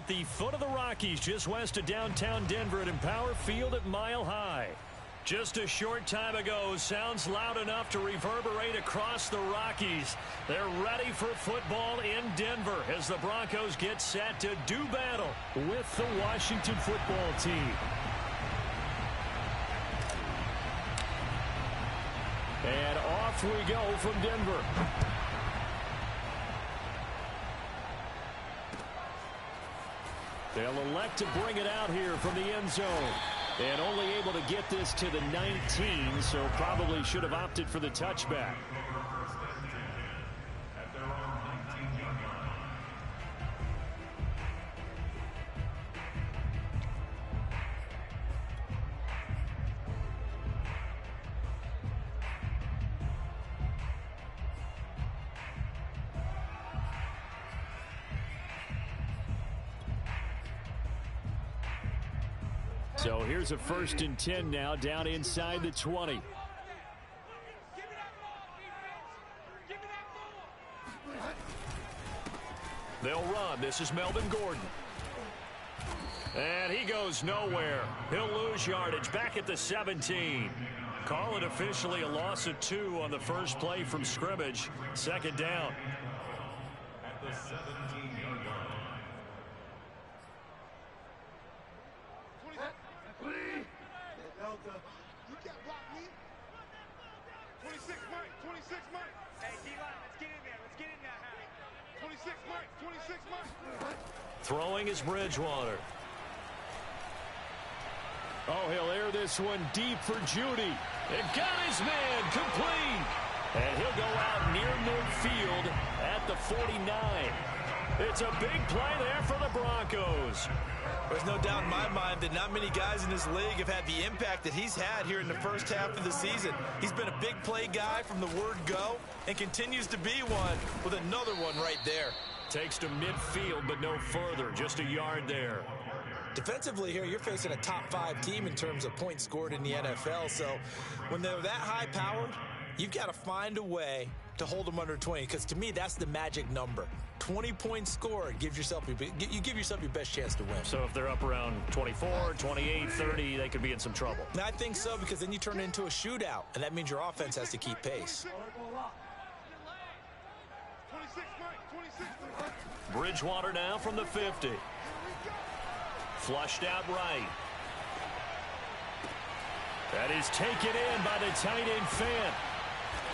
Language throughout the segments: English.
at the foot of the Rockies, just west of downtown Denver at Empower Field at Mile High. Just a short time ago, sounds loud enough to reverberate across the Rockies. They're ready for football in Denver as the Broncos get set to do battle with the Washington football team. And off we go from Denver. They'll elect to bring it out here from the end zone. And only able to get this to the 19, so probably should have opted for the touchback. So here's a 1st and 10 now, down inside the 20. They'll run. This is Melvin Gordon. And he goes nowhere. He'll lose yardage back at the 17. Call it officially a loss of 2 on the first play from scrimmage. 2nd down. At the 17-yard line. You can't block me. 26 Mike, 26 Mike. Hey, D-line, let's get in there. Let's get in there, Harry. 26 Mike, 26 Mike. Throwing is Bridgewater. Oh, he'll air this one deep for Judy. And got his man complete. And he'll go out near midfield at the 49. It's a big play there for the Broncos. There's no doubt in my mind that not many guys in this league have had the impact that he's had here in the first half of the season. He's been a big play guy from the word go and continues to be one with another one right there. Takes to midfield, but no further. Just a yard there. Defensively here, you're facing a top 5 team in terms of points scored in the NFL. So when they're that high-powered, you've got to find a way to hold them under 20, because to me, that's the magic number. 20 points scored, you give yourself your best chance to win. So if they're up around 24, 28, 30, they could be in some trouble. And I think so, because then you turn it into a shootout, and that means your offense has to keep pace. Bridgewater now from the 50. Flushed out right. That is taken in by the tight end Fant.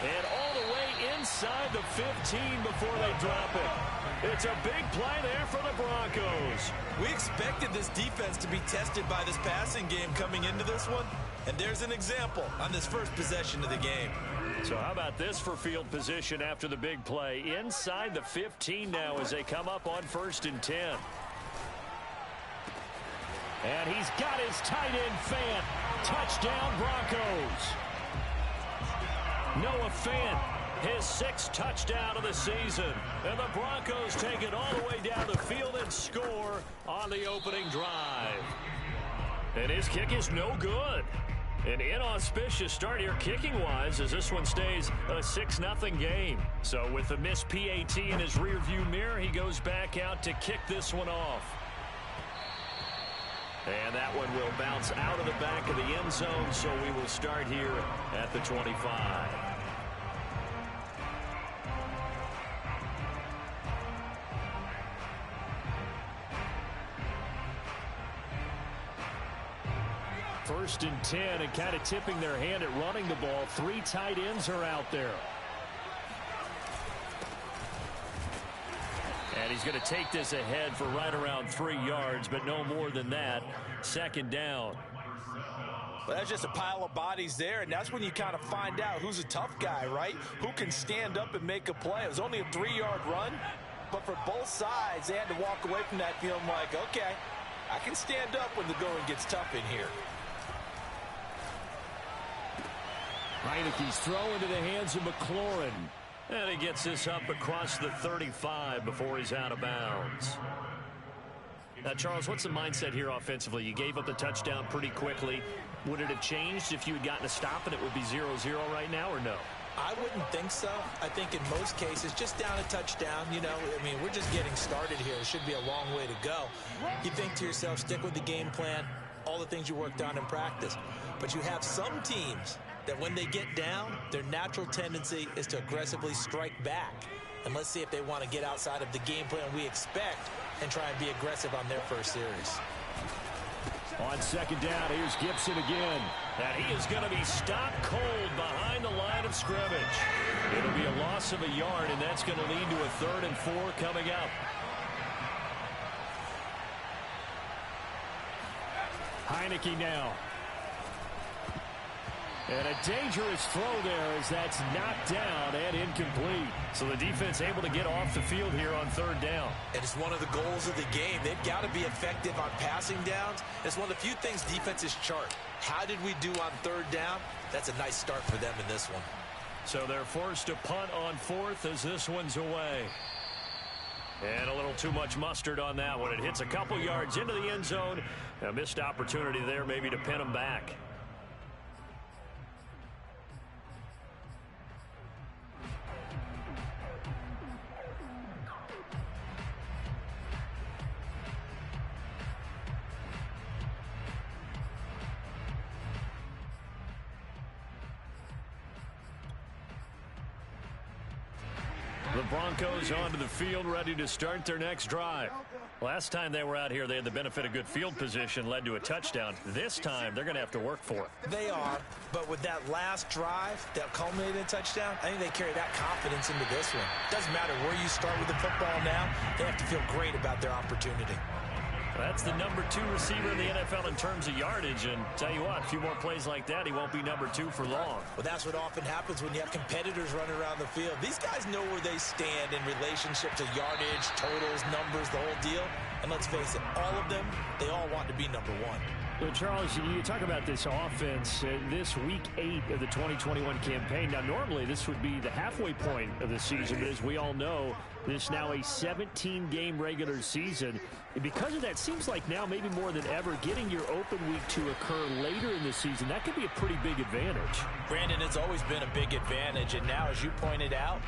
And all the way inside the 15 before they drop it. It's a big play there for the Broncos. We expected this defense to be tested by this passing game coming into this one. And there's an example on this first possession of the game. So how about this for field position after the big play? Inside the 15 now as they come up on 1st and 10. And he's got his tight end Fant. Touchdown Broncos. Noah Fant, his 6th touchdown of the season. And the Broncos take it all the way down the field and score on the opening drive. And his kick is no good. An inauspicious start here kicking-wise as this one stays a 6-0 game. So with the missed PAT in his rearview mirror, he goes back out to kick this one off. And that one will bounce out of the back of the end zone, so we will start here at the 25. First and 10, and kind of tipping their hand at running the ball. 3 tight ends are out there. And he's going to take this ahead for right around 3 yards, but no more than that. 2nd down. Well, that's just a pile of bodies there, and that's when you kind of find out who's a tough guy, right? Who can stand up and make a play. It was only a 3-yard run, but for both sides, they had to walk away from that feeling like, okay, I can stand up when the going gets tough in here. Heineke's throw into the hands of McLaurin. And he gets this up across the 35 before he's out of bounds. Now, Charles, what's the mindset here offensively? You gave up the touchdown pretty quickly. Would it have changed if you had gotten a stop and it would be 0-0 right now, or no? I wouldn't think so. I think in most cases, just down a touchdown, you know, I mean, we're just getting started here. It should be a long way to go. You think to yourself, stick with the game plan, all the things you worked on in practice. But you have some teams that when they get down, their natural tendency is to aggressively strike back. And let's see if they want to get outside of the game plan we expect and try and be aggressive on their first series. On second down, here's Gibson again. And he is going to be stopped cold behind the line of scrimmage. It'll be a loss of a yard, and that's going to lead to a 3rd and 4 coming up. Heineke now. And a dangerous throw there as that's knocked down and incomplete. So the defense able to get off the field here on 3rd down. And it's one of the goals of the game. They've got to be effective on passing downs. It's one of the few things defenses chart. How did we do on 3rd down? That's a nice start for them in this one. So they're forced to punt on 4th as this one's away. And a little too much mustard on that one. It hits a couple yards into the end zone. A missed opportunity there maybe to pin them back. The Broncos onto the field, ready to start their next drive. Last time they were out here, they had the benefit of good field position, led to a touchdown. This time, they're going to have to work for it. They are, but with that last drive that culminated in a touchdown, I think they carry that confidence into this one. Doesn't matter where you start with the football now, they have to feel great about their opportunity. That's the number 2 receiver in the NFL in terms of yardage, and tell you what, a few more plays like that, he won't be number 2 for long. Well, that's what often happens when you have competitors running around the field. These guys know where they stand in relationship to yardage, totals, numbers, the whole deal. And let's face it, all of them, they all want to be number 1. Well, Charles, you talk about this offense, this week 8 of the 2021 campaign. Now, normally this would be the halfway point of the season, but as we all know, this now a 17-game regular season. And because of that, seems like now maybe more than ever, getting your open week to occur later in the season, that could be a pretty big advantage. Brandon, it's always been a big advantage, and now, as you pointed out,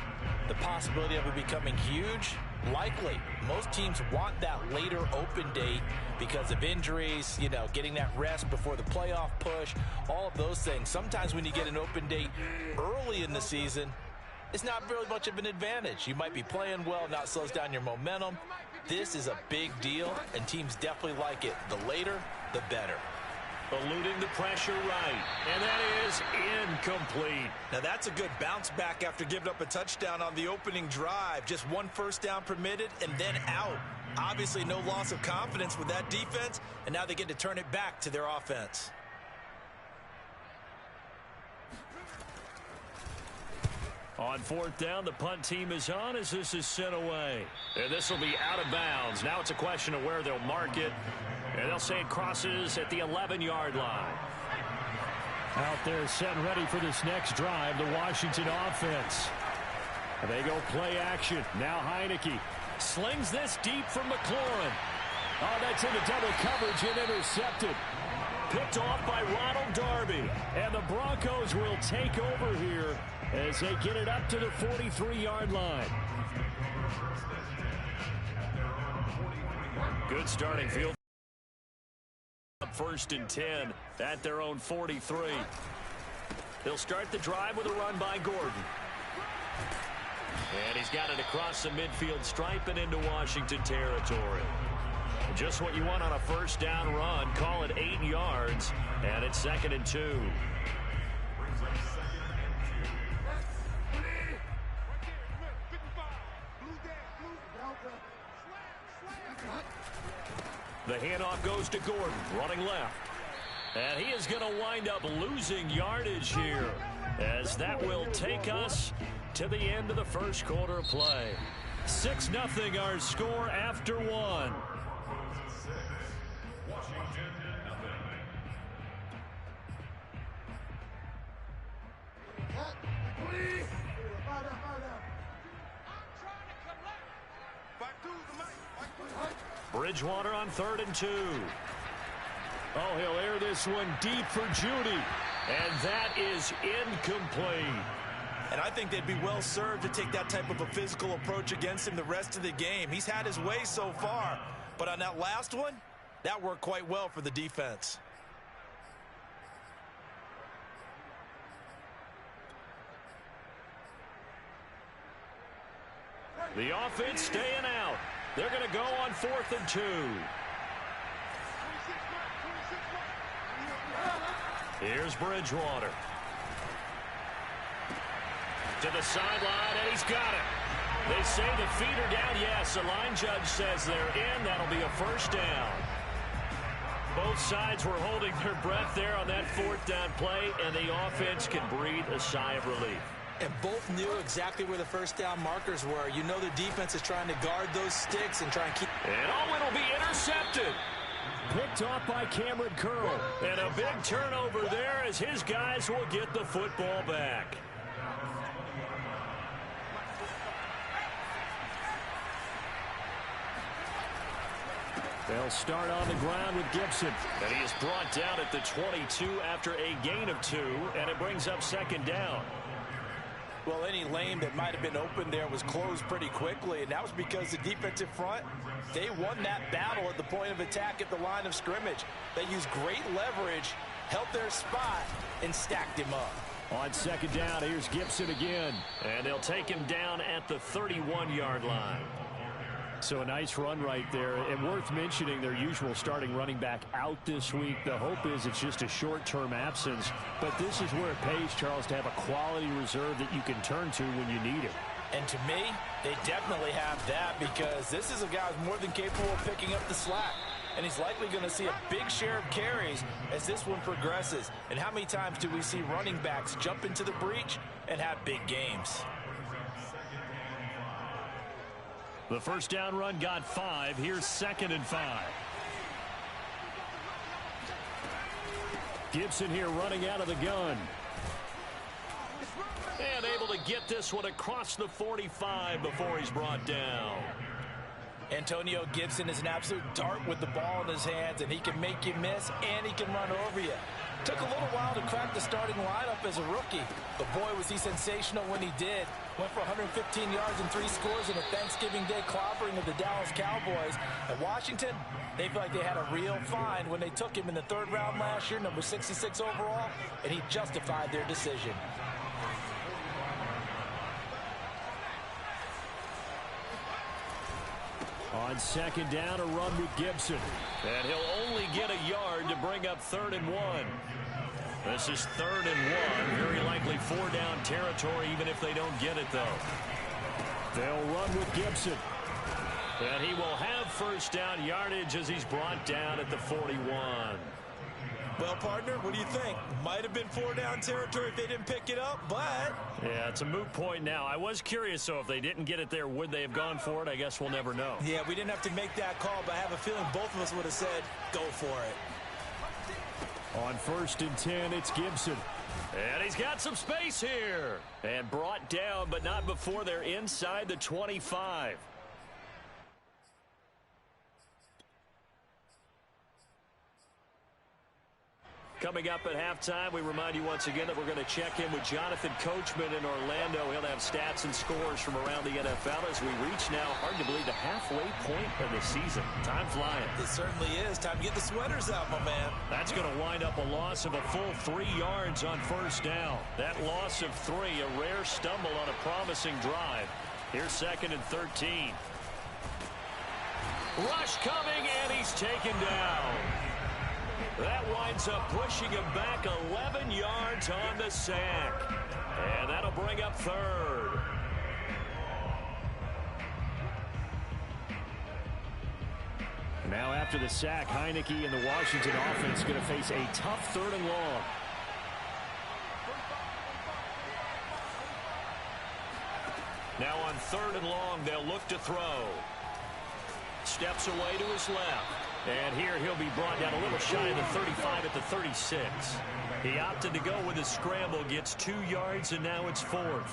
the possibility of it becoming huge, likely. Most teams want that later open date because of injuries, you know, getting that rest before the playoff push, all of those things. Sometimes when you get an open date early in the season, it's not really much of an advantage. You might be playing well, not slows down your momentum. This is a big deal, and teams definitely like it. The later, the better. Eluding the pressure right, and that is incomplete. Now that's a good bounce back after giving up a touchdown on the opening drive. Just 1 first down permitted and then out. Obviously no loss of confidence with that defense, and now they get to turn it back to their offense. On 4th down, the punt team is on as this is sent away. And this will be out of bounds. Now it's a question of where they'll mark it. And they'll say it crosses at the 11-yard line. Out there set and ready for this next drive, the Washington offense. They go play action. Now Heineke slings this deep from McLaurin. Oh, that's into double coverage and intercepted. Picked off by Ronald Darby. And the Broncos will take over here as they get it up to the 43-yard line. Good starting field. 1st and 10 at their own 43. They'll start the drive with a run by Gordon. And he's got it across the midfield stripe and into Washington territory. Just what you want on a first down run. Call it 8 yards, and it's 2nd and 2. The handoff goes to Gordon, running left. And he is going to wind up losing yardage here, as that will take us to the end of the first quarter of play. 6-0 our score after 1. Bridgewater on 3rd and 2. Oh, he'll air this one deep for Judy. And that is incomplete. And I think they'd be well served to take that type of a physical approach against him the rest of the game. He's had his way so far, but on that last one, that worked quite well for the defense. The offense staying out. They're going to go on 4th and 2. Here's Bridgewater. To the sideline, and he's got it. They say the feet are down. Yes, the line judge says they're in. That'll be a first down. Both sides were holding their breath there on that 4th down play, and the offense can breathe a sigh of relief. And both knew exactly where the first down markers were. You know the defense is trying to guard those sticks and try and keep... And it'll be intercepted. Picked off by Cameron Curl. And a big turnover there as his guys will get the football back. They'll start on the ground with Gibson. And he is brought down at the 22 after a gain of 2, and it brings up 2nd down. Well, any lane that might have been open there was closed pretty quickly, and that was because the defensive front, they won that battle at the point of attack at the line of scrimmage. They used great leverage, held their spot, and stacked him up. On 2nd down, here's Gibson again, and they'll take him down at the 31-yard line. So a nice run right there, and worth mentioning their usual starting running back out this week. The hope is it's just a short-term absence, but this is where it pays, Charles, to have a quality reserve that you can turn to when you need it. And to me, they definitely have that, because this is a guy who's more than capable of picking up the slack. And he's likely going to see a big share of carries as this one progresses. And how many times do we see running backs jump into the breach and have big games? The first down run got 5. Here's 2nd and 5. Gibson here running out of the gun. And able to get this one across the 45 before he's brought down. Antonio Gibson is an absolute dart with the ball in his hands, and he can make you miss, and he can run over you. Took a little while to crack the starting lineup as a rookie, but boy, was he sensational when he did. Went for 115 yards and 3 scores in a Thanksgiving Day clobbering of the Dallas Cowboys. At Washington, they feel like they had a real find when they took him in the 3rd round last year, number 66 overall, and he justified their decision. On 2nd down, a run with Gibson. And he'll only get a yard to bring up 3rd and 1. This is 3rd and 1. Very likely 4-down territory, even if they don't get it, though. They'll run with Gibson. And he will have first down yardage as he's brought down at the 41. Well, partner, what do you think? Might have been 4-down territory if they didn't pick it up, but... Yeah, it's a moot point now. I was curious, so if they didn't get it there, would they have gone for it? I guess we'll never know. Yeah, we didn't have to make that call, but I have a feeling both of us would have said, go for it. On 1st and 10, it's Gibson. And he's got some space here. And brought down, but not before they're inside the 25. Coming up at halftime, we remind you once again that we're going to check in with Jonathan Coachman in Orlando. He'll have stats and scores from around the NFL as we reach now, hard to believe, the halfway point of the season. Time flying. It certainly is. Time to get the sweaters out, my man. That's going to wind up a loss of a full 3 yards on first down. That loss of 3, a rare stumble on a promising drive. Here's 2nd and 13. Rush coming, and he's taken down. That winds up pushing him back 11 yards on the sack. And that'll bring up 3rd. Now after the sack, Heineke and the Washington offense going to face a tough 3rd and long. Now on 3rd and long, they'll look to throw. Steps away to his left. And here he'll be brought down a little shy of the 35 at the 36. He opted to go with his scramble, gets 2 yards, and now it's 4th.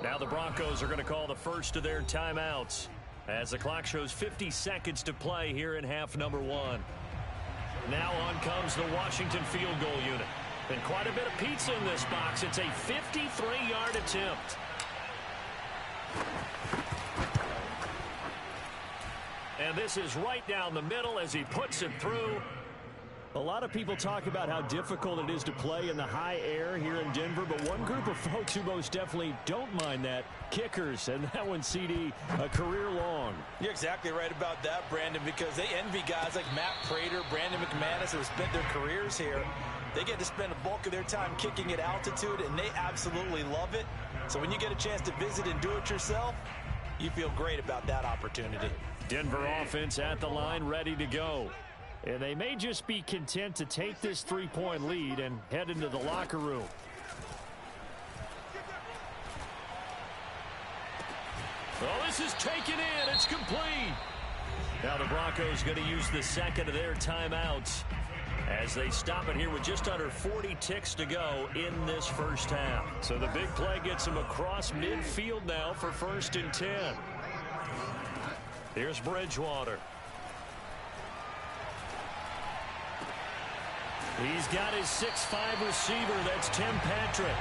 Now the Broncos are going to call the first of their timeouts as the clock shows 50 seconds to play here in half number 1. Now on comes the Washington field goal unit. And quite a bit of pizza in this box. It's a 53-yard attempt. And this is right down the middle as he puts it through. A lot of people talk about how difficult it is to play in the high air here in Denver, but one group of folks who most definitely don't mind that, kickers, and that one, CD, a career long. You're exactly right about that, Brandon, because they envy guys like Matt Prater, Brandon McManus, who have spent their careers here. They get to spend a bulk of their time kicking at altitude, and they absolutely love it. So when you get a chance to visit and do it yourself, you feel great about that opportunity. Denver offense at the line, ready to go. And they may just be content to take this three-point lead and head into the locker room. Oh, this is taken in. It's complete. Now the Broncos going to use the second of their timeouts as they stop it here with just under 40 ticks to go in this first half. So the big play gets them across midfield now for 1st and 10. Here's Bridgewater. He's got his 6'5" receiver. That's Tim Patrick.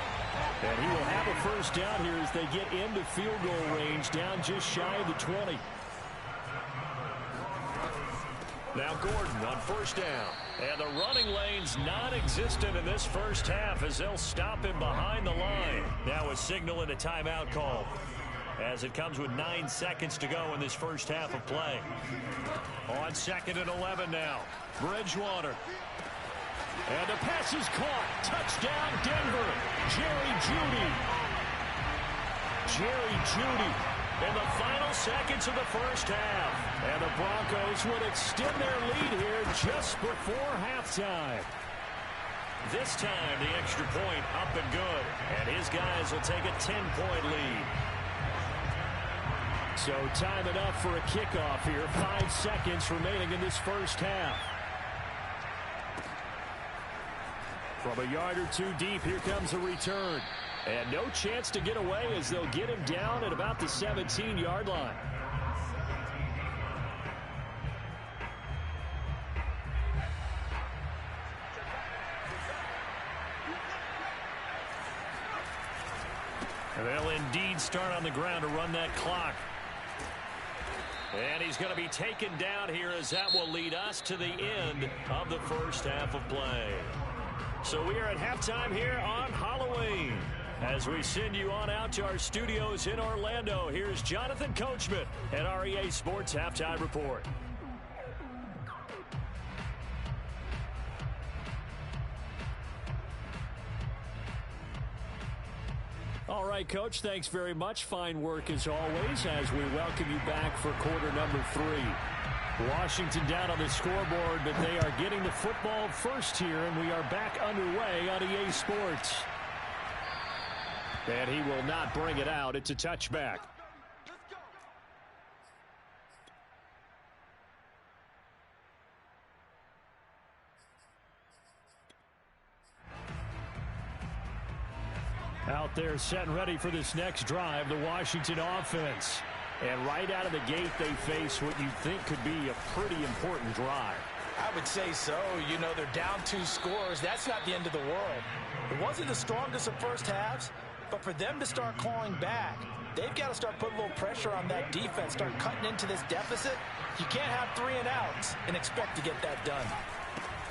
And he will have a first down here as they get into field goal range, down just shy of the 20. Now Gordon on first down. And the running lane's non-existent in this first half as they'll stop him behind the line. Now a signal and a timeout call as it comes with 9 seconds to go in this first half of play. On 2nd and 11 now. Bridgewater. And the pass is caught. Touchdown, Denver. Jerry Jeudy. Jerry Jeudy in the final seconds of the first half. And the Broncos would extend their lead here just before halftime. This time, the extra point up and good. And his guys will take a 10-point lead. So time enough for a kickoff here. 5 seconds remaining in this first half. From a yard or two deep, here comes a return. And no chance to get away as they'll get him down at about the 17-yard line. And they'll indeed start on the ground to run that clock. And he's going to be taken down here as that will lead us to the end of the first half of play. So we are at halftime here on Halloween. As we send you on out to our studios in Orlando, here's Jonathan Coachman at REA Sports Halftime Report. All right, Coach, thanks very much. Fine work as always as we welcome you back for quarter number 3. Washington down on the scoreboard, but they are getting the football first here, and we are back underway on EA Sports. And he will not bring it out. It's a touchback. Out there set and ready for this next drive, the Washington offense. And right out of the gate, they face what you think could be a pretty important drive. I would say so. You know, they're down 2 scores. That's not the end of the world. It wasn't the strongest of first halves, but for them to start clawing back, they've got to start putting a little pressure on that defense, start cutting into this deficit. You can't have 3 and outs and expect to get that done.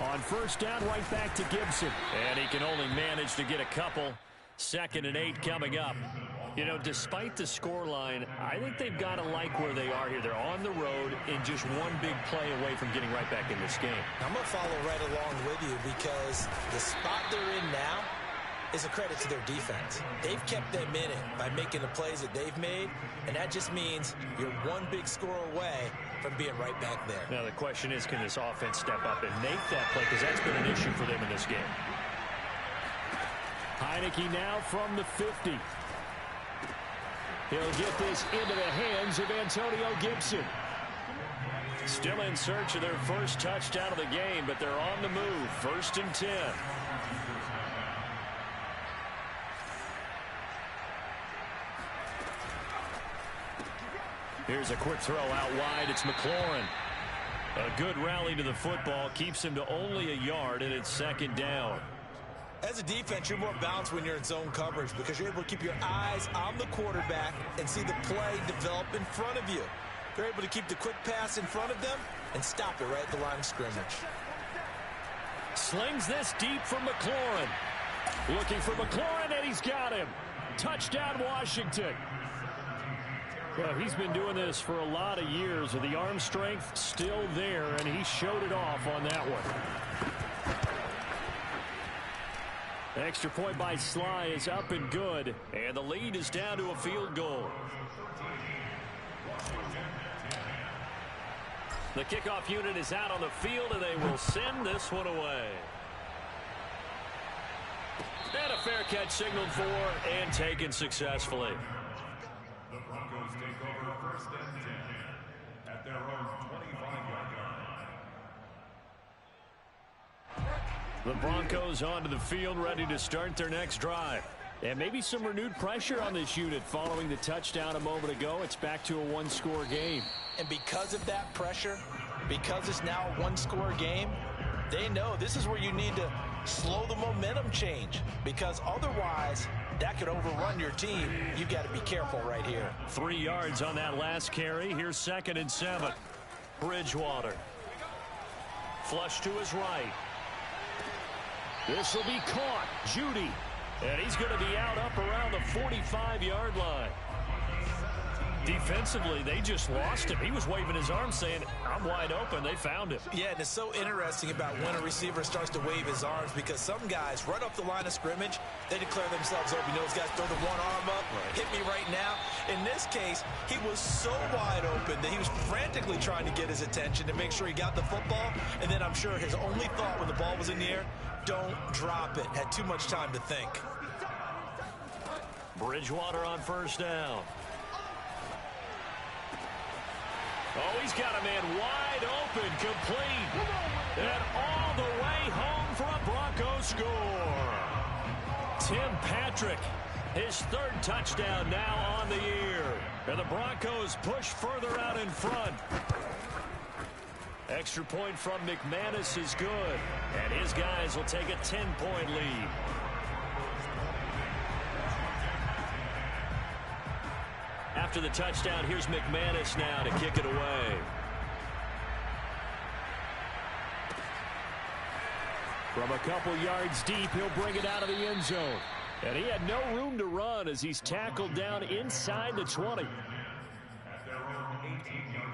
On first down, right back to Gibson. And he can only manage to get a couple. 2nd and 8 coming up. You know, despite the scoreline, I think they've got to like where they are here. They're on the road and just one big play away from getting right back in this game. I'm going to follow right along with you because the spot they're in now is a credit to their defense. They've kept them in it by making the plays that they've made, and that just means you're one big score away from being right back there. Now, the question is, can this offense step up and make that play? Because that's been an issue for them in this game. Heineke now from the 50. He'll get this into the hands of Antonio Gibson. Still in search of their first touchdown of the game, but they're on the move. 1st and 10. Here's a quick throw out wide. It's McLaurin. A good rally to the football keeps him to only a yard, and it's 2nd down. As a defense, you're more balanced when you're in zone coverage because you're able to keep your eyes on the quarterback and see the play develop in front of you. They're able to keep the quick pass in front of them and stop it right at the line of scrimmage. Slings this deep for McLaurin. Looking for McLaurin, and he's got him. Touchdown, Washington. Well, he's been doing this for a lot of years. With the arm strength still there, and he showed it off on that one. Extra point by Sly is up and good, and the lead is down to a field goal. The kickoff unit is out on the field, and they will send this one away. And a fair catch signaled for and taken successfully. The Broncos take over 1st and 10 at their own 25-yard line. The Broncos onto the field, ready to start their next drive. And maybe some renewed pressure on this unit following the touchdown a moment ago. It's back to a one-score game. And because of that pressure, because it's now a one-score game, they know this is where you need to slow the momentum change, because otherwise that could overrun your team. You've got to be careful right here. 3 yards on that last carry. Here's 2nd and 7. Bridgewater. Flush to his right. This will be caught. Judy. And he's going to be out up around the 45-yard line. Defensively, they just lost him. He was waving his arms saying, I'm wide open. They found him. Yeah, and it's so interesting about when a receiver starts to wave his arms, because some guys right off the line of scrimmage, they declare themselves open. You know, those guys throw the one arm up, hit me right now. In this case, he was so wide open that he was frantically trying to get his attention to make sure he got the football. And then I'm sure his only thought when the ball was in the air, don't drop it. Had too much time to think. Bridgewater on 1st down. Oh, he's got a man wide open, complete. And all the way home for a Broncos score. Tim Patrick, his 3rd touchdown now on the year. And the Broncos push further out in front. Extra point from McManus is good. And his guys will take a 10-point lead. After the touchdown, here's McManus now to kick it away. From a couple yards deep, he'll bring it out of the end zone. And he had no room to run as he's tackled down inside the 20. At their own 18-yard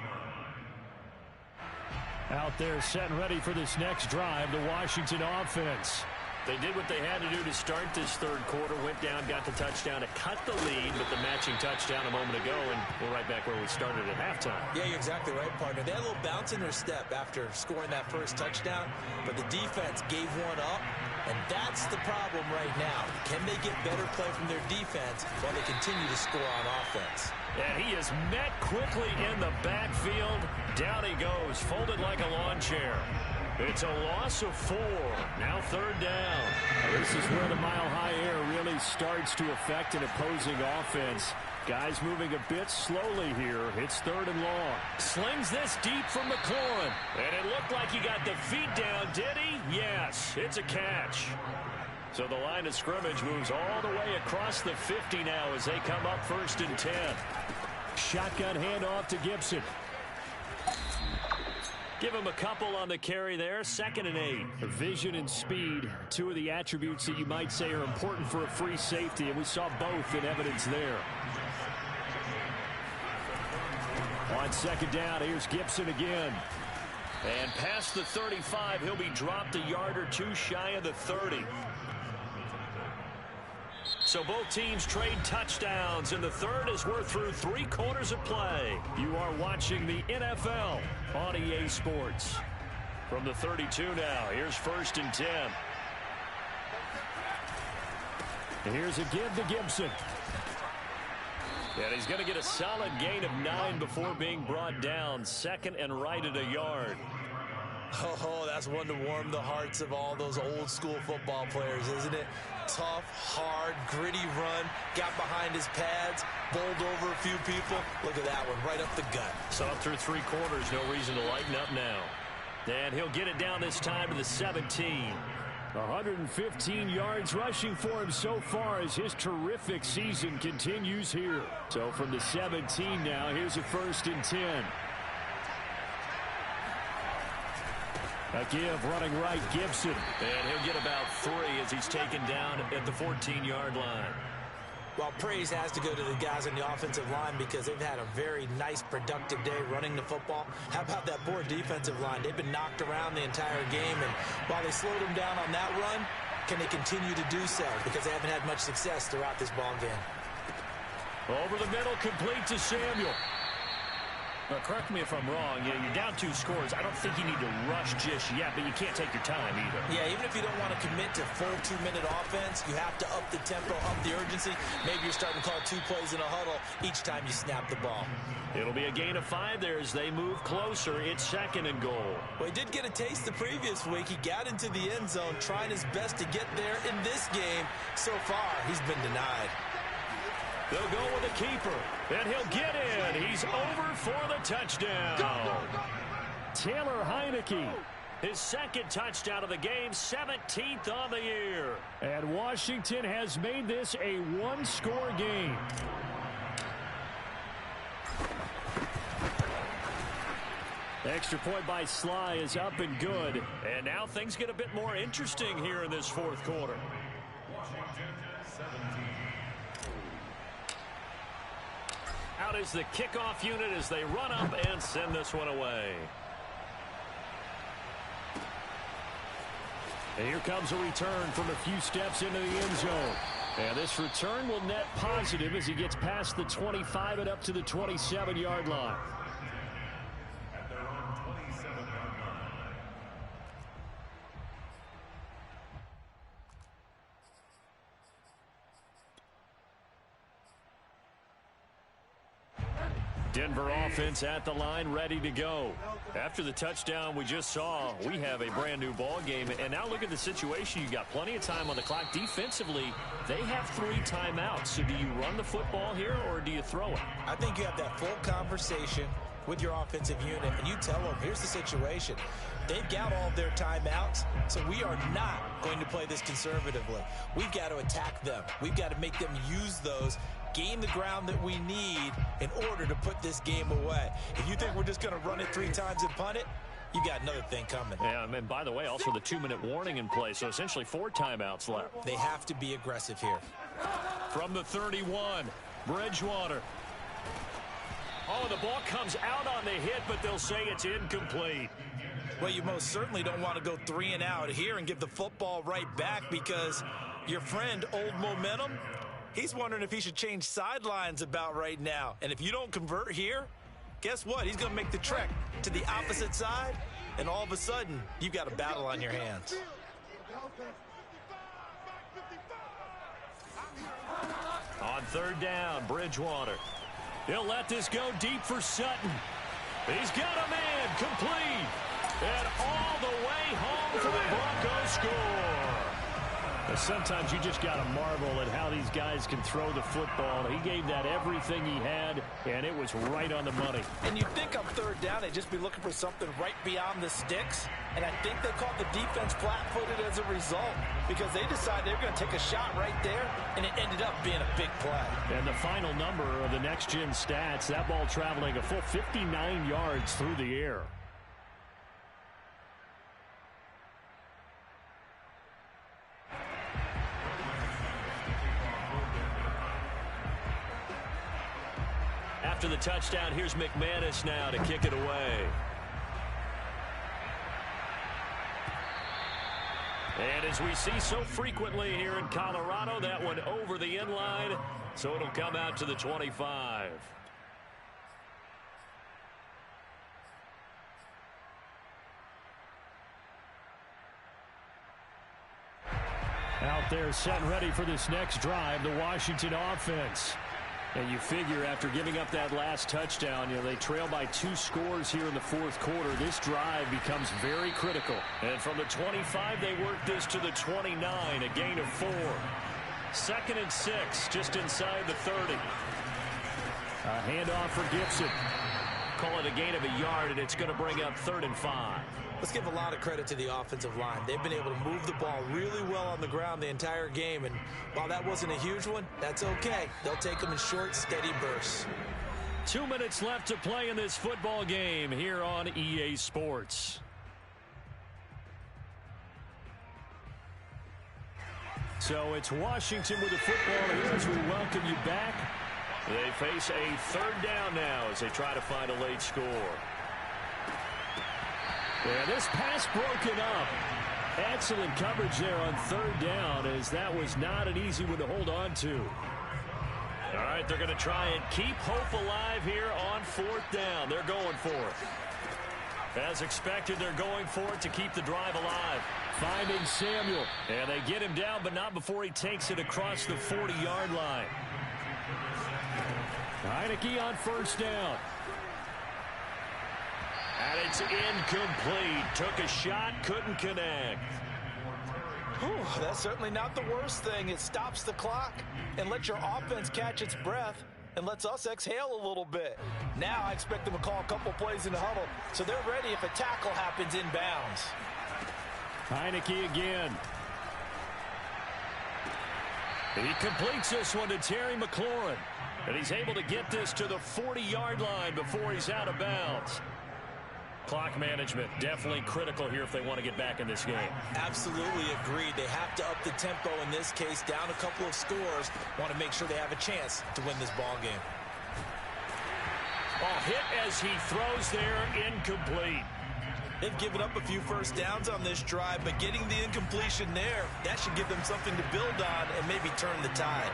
line. Out there set and ready for this next drive, the Washington offense. They did what they had to do to start this 3rd quarter. Went down, got the touchdown to cut the lead, but the matching touchdown a moment ago, and we're right back where we started at halftime. Yeah, you're exactly right, partner. They had a little bounce in their step after scoring that first touchdown, but the defense gave one up, and that's the problem right now. Can they get better play from their defense while they continue to score on offense? And he is met quickly in the backfield. Down he goes, folded like a lawn chair. It's a loss of 4. Now 3rd down. This is where the mile-high air really starts to affect an opposing offense. Guys moving a bit slowly here. It's 3rd and long. Slings this deep from McLaurin. And it looked like he got the feet down, did he? Yes, it's a catch. So the line of scrimmage moves all the way across the 50 now as they come up 1st and 10. Shotgun handoff to Gibson. Give him a couple on the carry there. 2nd and 8. Vision and speed, 2 of the attributes that you might say are important for a free safety, and we saw both in evidence there. On 2nd down, here's Gibson again. And past the 35, he'll be dropped a yard or 2 shy of the 30. So both teams trade touchdowns, and the 3rd as we're through 3 quarters of play. You are watching the NFL on EA Sports. From the 32 now, here's 1st and 10. And here's a give to Gibson. And he's going to get a solid gain of 9 before being brought down. 2nd and right at a yard. Oh, that's one to warm the hearts of all those old school football players, isn't it? Tough, hard, gritty run, got behind his pads, bowled over a few people. Look at that one, right up the gut. So up through 3 quarters, no reason to lighten up now. And he'll get it down this time to the 17. 115 yards rushing for him so far as his terrific season continues here. So from the 17 now, here's a 1st and 10. A give running right, Gibson. And he'll get about 3 as he's taken down at the 14-yard line. Well, praise has to go to the guys on the offensive line because they've had a very nice, productive day running the football. How about that poor defensive line? They've been knocked around the entire game, and while they slowed them down on that run, can they continue to do so? Because they haven't had much success throughout this ball game. Over the middle, complete to Samuel. Now, correct me if I'm wrong. You're down 2 scores. I don't think you need to rush just yet, but you can't take your time either. Yeah, even if you don't want to commit to full 2-minute offense, you have to up the tempo, up the urgency. Maybe you're starting to call 2 plays in a huddle each time you snap the ball. It'll be a gain of 5 there as they move closer. It's 2nd and goal. Well, he did get a taste the previous week. He got into the end zone, trying his best to get there in this game. So far, he's been denied. They'll go with the keeper, and he'll get in. He's over for the touchdown. Taylor Heineke, his 2nd touchdown of the game, 17th on the year. And Washington has made this a 1-score game. Extra point by Sly is up and good. And now things get a bit more interesting here in this 4th quarter. Out is the kickoff unit as they run up and send this one away. And here comes a return from a few steps into the end zone. And this return will net positive as he gets past the 25 and up to the 27-yard line. At their own 27-yard line. Denver offense at the line, ready to go. After the touchdown we just saw, we have a brand new ball game. And now look at the situation. You got plenty of time on the clock. Defensively, they have 3 timeouts. So do you run the football here or do you throw it? I think you have that full conversation with your offensive unit, and you tell them, here's the situation. They've got all of their timeouts, so we are not going to play this conservatively. We've got to attack them. We've got to make them use those, gain the ground that we need in order to put this game away. If you think we're just going to run it 3 times and punt it, you got another thing coming. Yeah, and by the way, also the 2-minute warning in play, so essentially 4 timeouts left. They have to be aggressive here. From the 31, Bridgewater. Oh, the ball comes out on the hit, but they'll say it's incomplete. Well, you most certainly don't want to go 3 and out here and give the football right back because your friend, Old Momentum, he's wondering if he should change sidelines about right now. And if you don't convert here, guess what? He's going to make the trek to the opposite side, and all of a sudden, you've got a battle on your hands. On 3rd down, Bridgewater. He'll let this go deep for Sutton. He's got a man, complete. And all the way home for the Broncos score. Sometimes you just got to marvel at how these guys can throw the football. He gave that everything he had, and it was right on the money. And you'd think on 3rd down, they'd just be looking for something right beyond the sticks. And I think they called the defense flat-footed as a result because they decided they were going to take a shot right there, and it ended up being a big play. And the final number of the next-gen stats, that ball traveling a full 59 yards through the air. After the touchdown, here's McManus now to kick it away. And as we see so frequently here in Colorado, that one over the end line, so it'll come out to the 25. Out there set and ready for this next drive, the Washington offense. And you figure after giving up that last touchdown, they trail by 2 scores here in the 4th quarter. This drive becomes very critical. And from the 25, they work this to the 29, a gain of 4. 2nd and 6, just inside the 30. A handoff for Gibson. Call it a gain of a yard, and it's going to bring up 3rd and 5. Let's give a lot of credit to the offensive line. They've been able to move the ball really well on the ground the entire game, and while that wasn't a huge one, that's okay. They'll take them in short, steady bursts. 2 minutes left to play in this football game here on EA Sports. So it's Washington with the football here as we welcome you back. They face a third down now as they try to find a late score. Yeah, this pass broken up. Excellent coverage there on third down, as that was not an easy one to hold on to. All right, they're going to try and keep hope alive here on fourth down. They're going for it. As expected, they're going for it to keep the drive alive. Finding Samuel. And they get him down, but not before he takes it across the 40-yard line. Heineke on first down. And it's incomplete. Took a shot, couldn't connect. Whew, that's certainly not the worst thing. It stops the clock and lets your offense catch its breath and lets us exhale a little bit. Now I expect them to call a couple plays in the huddle, so they're ready if a tackle happens inbounds. Heineke again. He completes this one to Terry McLaurin. And he's able to get this to the 40-yard line before he's out of bounds. Clock management definitely critical here if they want to get back in this game. Absolutely agreed. They have to up the tempo in this case, down a couple of scores. Want to make sure they have a chance to win this ball game. Hit as he throws there, incomplete. They've given up a few first downs on this drive, but getting the incompletion there, that should give them something to build on and maybe turn the tide.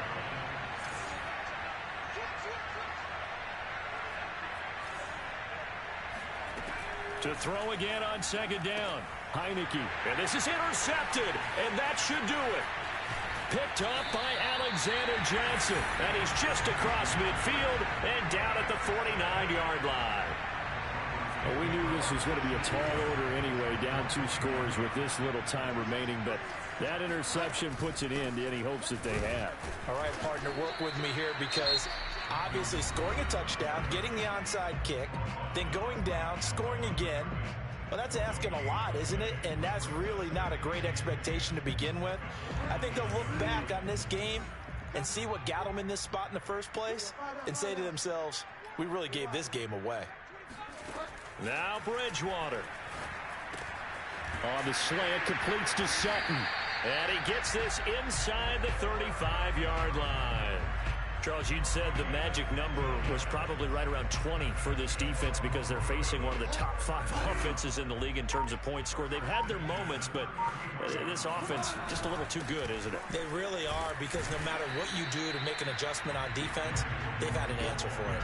To throw again on second down. Heineke. And this is intercepted, and that should do it. Picked up by Alexander Johnson. And he's just across midfield and down at the 49-yard line. Well, we knew this was going to be a tall order anyway, down 2 scores with this little time remaining, but that interception puts an end to any hopes that they had. All right, partner, work with me here because obviously scoring a touchdown, getting the onside kick, then going down, scoring again, well, that's asking a lot, isn't it? And that's really not a great expectation to begin with. I think they'll look back on this game and see what got them in this spot in the first place and say to themselves, we really gave this game away. Now Bridgewater. On the slant, completes to Sutton. And he gets this inside the 35-yard line. Charles, you'd said the magic number was probably right around 20 for this defense because they're facing one of the top 5 offenses in the league in terms of points scored. They've had their moments, but this offense just a little too good, isn't it? They really are, because no matter what you do to make an adjustment on defense, they've had an answer for it.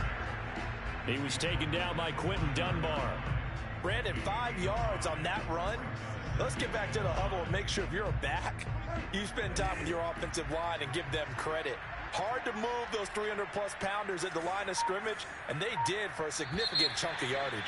He was taken down by Quentin Dunbar. Brandon, 5 yards on that run. Let's get back to the huddle and make sure if you're a back, you spend time with your offensive line and give them credit. Hard to move those 300-plus pounders at the line of scrimmage, and they did for a significant chunk of yardage.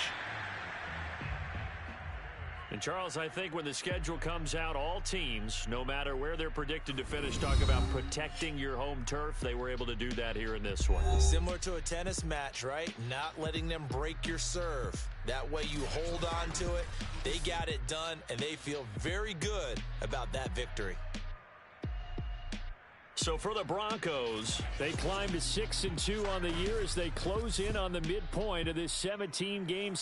And, Charles, I think when the schedule comes out, all teams, no matter where they're predicted to finish, talk about protecting your home turf. They were able to do that here in this one. Similar to a tennis match, right? Not letting them break your serve. That way you hold on to it. They got it done, and they feel very good about that victory. So for the Broncos, they climb to 6-2 on the year as they close in on the midpoint of this 17-game